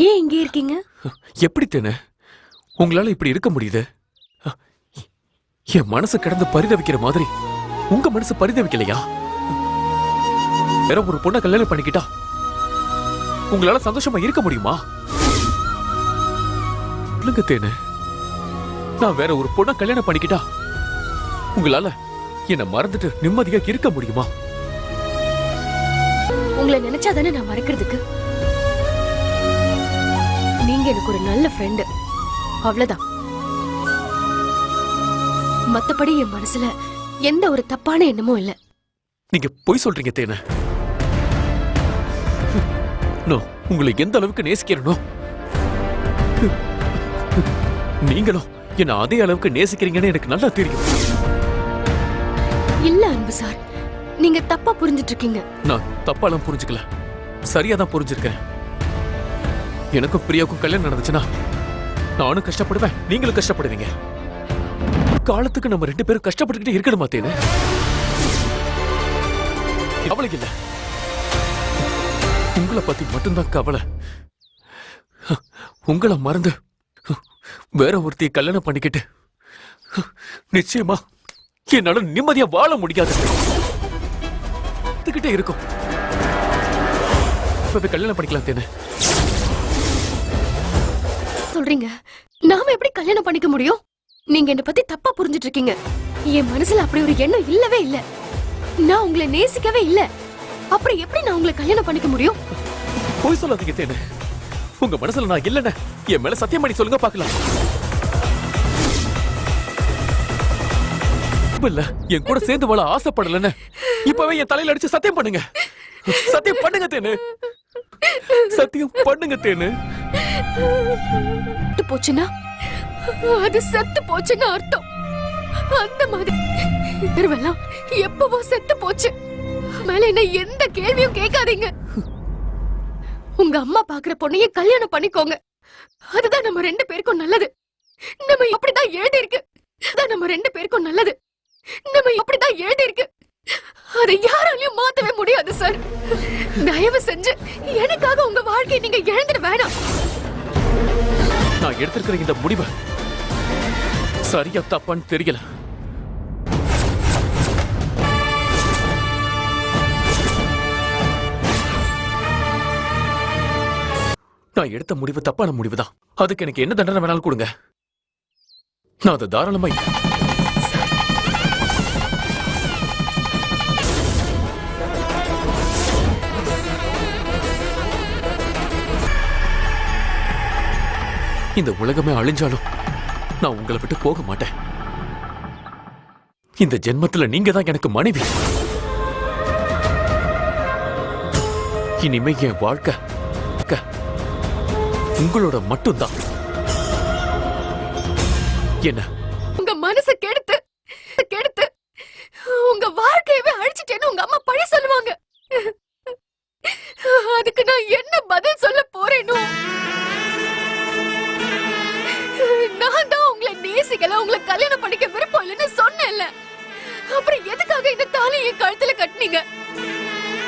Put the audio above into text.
ஏன் இங்கே இருக்கீங்க? எப்படி தேனே உங்களால இப்படி இருக்க முடியுது? என் மனசு கிடந்து பரிதவிக்கிற மாதிரி உங்க மனசு பரிதவிக்கலையா? வேற ஒரு பொண்ணை கல்யாணம் பண்ணிக்கிட்டா உங்களால சந்தோஷமா இருக்க முடியுமா? சொல்லுங்க தேனே, நான் வேற ஒரு பொண்ணை கல்யாணம் பண்ணிக்கிட்டா உங்களால என்ன மறந்துட்டு நிம்மதியா இருக்க முடியுமா? உங்களை நினைச்சாதானே நான் மறக்கிறதுக்கு. நீங்க எனக்கு ஒரு நல்ல ஃப்ரெண்டு, அவ்வளவுதான். மத்தபடி என் மனசுல எந்த ஒரு தப்பான எண்ணமும் இல்ல. நீங்க பொய் சொல்றீங்க தேனே. உங்களை எந்த அளவுக்கு நேசிக்கிறனோ நீங்களும் என்ன அதே அளவுக்கு நேசிக்கிறீங்கன்னு எனக்கு நல்லா தெரியும். இல்ல அன்பு சார், நீங்க தப்பா புரிஞ்சிட்டு இருக்கீங்க. நான் தப்பாலாம் புரிஞ்சுக்கல, சரியா தான் புரிஞ்சிருக்கேன். எனக்கும் பிரியாவுக்கும் கல்யாணம் நடந்துச்சுன்னா நானும் கஷ்டப்படுவேன், நீங்களும் கஷ்டப்படுவீங்க. காலத்துக்கு நம்ம 2 பேரும் கஷ்டப்பட்டுக்கிட்டே இருக்கணுமா தேனே? கவலை இல்ல, உங்களை பத்தி மட்டும்தான் கவலை. உங்களை மறந்து வேற ஒருத்தைய கல்யாணம் பண்ணிக்கிட்டு நிச்சயமா என்னால நிம்மதியா வாழ முடியாது. இருக்கும் கல்யாணம் பண்ணிக்கலாம் தேனே. சொல்றீங்க, நாம எப்படி கல்யாணம் பண்ணிக்க முடியும்? நீங்க என்ன பத்தி தப்பா புரிஞ்சிட்டு இருக்கீங்க. என் மனசுல அப்படி ஒரு எண்ணம் இல்லவே இல்ல. நான் உங்களை நேசிக்கவே இல்ல. அப்புறம் எப்படி நான் உங்களை கல்யாணம் பண்ணிக்க முடியும்? போய் சொல்லாதீங்க தேனே. உங்க மனசுல நான் இல்லன்னு என் மேல சத்தியம் பண்ணி சொல்லுங்க பாக்கலாம். இல்ல, என் கூட சேர்ந்து வாழ ஆசைப்படலன்னு இப்பவே என் தலையில அடிச்சு சத்தியம் பண்ணுங்க. சத்தியம் பண்ணுங்க தேனே, சத்தியம் பண்ணுங்க தேனே. போச்சுன்னா அது செத்து போச்சுன்னு அர்த்தம். அந்த மாதிரி திருவெல்லாம் எப்பவோ செத்து போச்சு. மேல என்ன எந்த கேள்வியும் கேட்காதீங்க. உங்க அம்மா பாக்குற பொண்ணையே கல்யாணம் பண்ணிக்கோங்க. அதுதான் நம்ம 2 பேருக்கும் நல்லது. நம்ம அப்படிதான் எழுதி இருக்கு. அதான் நம்ம 2 பேருக்கும் நல்லது. நம்ம அப்படிதான் எழுதி இருக்கு. அதை யாராலையும் மாத்தவே முடியாது சார். தயவு செஞ்சு எனக்காக உங்க வாழ்க்கையை நீங்க இழந்துட வேணாம். நான் எடுத்திருக்கிற இந்த முடிவை சரியா தப்பான்னு தெரியல. நான் எடுத்த முடிவு தப்பான முடிவுதான். அதுக்கு எனக்கு என்ன தண்டனை வேணாலும் கொடுங்க, நான் அதை தாராளமா. இந்த உலகமே அழிஞ்சாலும் நான் உங்களை விட்டு போக மாட்டேன். இந்த ஜென்மத்துல நீங்க தான் எனக்கு மனைவி. இனிமே என் வாழ்க்கை உங்களோட மட்டும்தான். என்ன உங்க மனசை கெடுத்து கெடுத்து உங்க வாழ்க்கையவே அழிச்சிட்டேன்னு உங்க அம்மா பழி சொல்லுவாங்க. அதுக்கு நான் என்ன பதில் சொல்ல போறேனோ? நான் தான் உங்களை நேசிக்கல, உங்களை கல்யாணம் பண்ணிக்க விருப்பம் இல்லைன்னு சொன்னேன்ல. அப்புறம் எதுக்காக இந்த தாலி என் கழுத்துல கட்டினீங்க?